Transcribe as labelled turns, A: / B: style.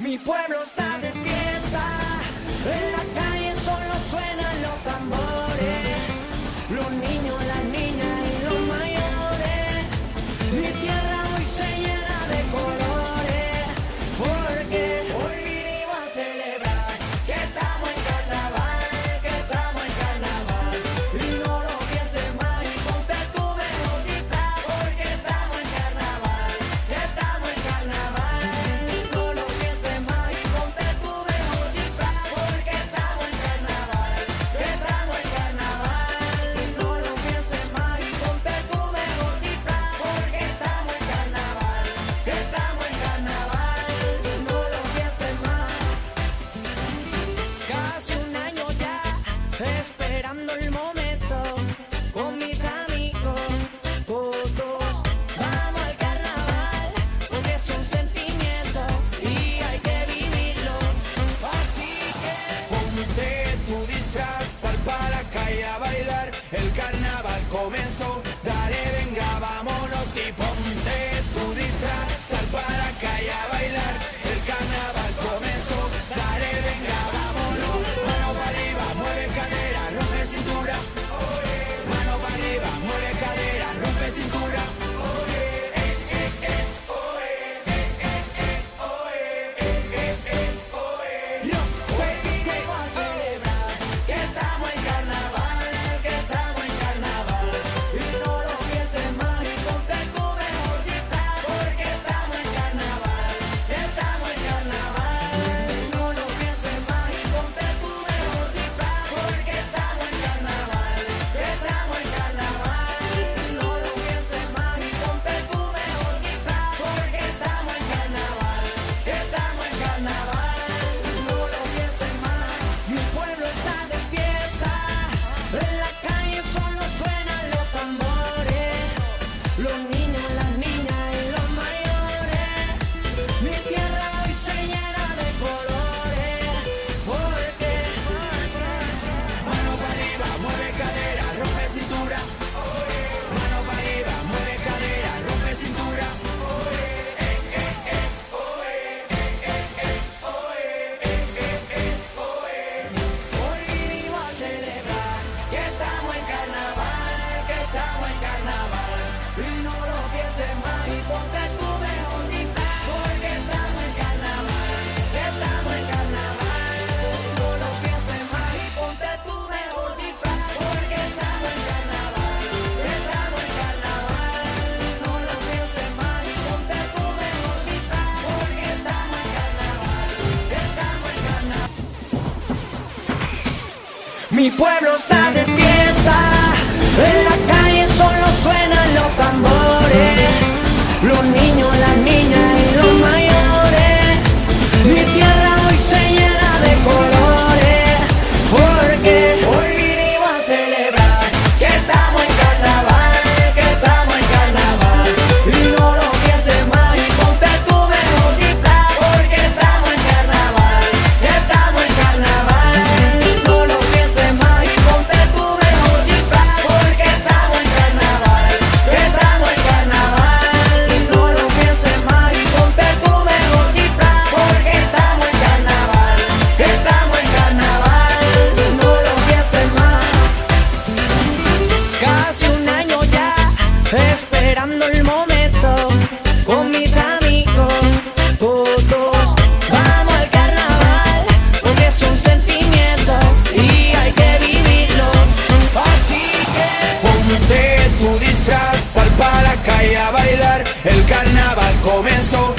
A: Mi pueblo está de fiesta, en la calle solo suenan los tambores, los niños, las niñas y los mayores. Mi tierra hoy se llena de colores, porque hoy vinimos a celebrar que estamos en carnaval, que estamos en carnaval. Y no lo pienses más y ponte tu mejor disfraz, porque estamos en carnaval, que estamos en carnaval. No lo pienses más y ponte tu mejor disfraz, porque estamos en carnaval, que estamos en carnaval. No lo pienses más y ponte tu mejor disfraz, porque estamos en carnaval, que estamos en carnaval. No lo pienses más. Casi un año ya esperando el momento con mis amigos, todos vamos al carnaval, porque es un sentimiento y hay que vivirlo. Así que ponte tu disfraz, sal para la calle a bailar, el carnaval comenzó, dale venga vámonos y ponte tu disfraz, sal para la calle a bailar, el carnaval comenzó, dale venga vámonos, mano para arriba, mueve cadera, rompe cintura, mano para arriba, mueve cadera, rompe cintura. Hoy vinimos a celebrar que estamos en carnaval, que estamos en carnaval. Y no lo pienses más y ponte tu mejor disfraz, porque estamos en carnaval, que estamos en carnaval. No lo pienses más y ponte tu mejor disfraz, porque estamos en carnaval, que estamos en carnaval. No lo pienses más y ponte tu mejor disfraz, porque estamos en carnaval, que estamos en carnaval. No lo pienses más. Mi pueblo está de fiesta, en la calle solo suenan los tambores, los niños, las niñas y los mayores. Mi tierra hoy se llena de colores, porque mano para arriba, mueve cadera, rompe cintura. Mano para arriba, mueve cadera, rompe cintura. Hoy vinimos a celebrar que estamos en carnaval, que estamos en carnaval. Y no lo pienses más y ponte tu mejor disfraz, porque estamos en carnaval, que estamos en carnaval. No lo pienses más y ponte tu mejor disfraz, porque estamos en carnaval, que estamos en carnaval. No lo pienses más y ponte tu mejor disfraz, porque estamos en carnaval, que estamos en carnaval. Mi pueblo está de fiesta, en la calle solo suenan los tambores, los niños, las niñas y los mayores. Mi tierra hoy se llena de colores, porque hoy vinimos a celebrar que estamos en carnaval, que estamos en carnaval. Y no lo pienses más y ponte tu mejor disfraz, porque estamos en carnaval, que estamos en carnaval. No lo pienses más y ponte tu mejor disfraz, porque estamos en carnaval, que estamos en carnaval. No lo pienses más y ponte tu mejor disfraz, porque estamos en carnaval, que estamos en carnaval. No lo pienses más. Casi un año ya esperando el momento con mis amigos, todos vamos al carnaval, porque es un sentimiento y hay que vivirlo. Así que
B: Ponte tu disfraz, sal para la calle a bailar, el carnaval comenzó,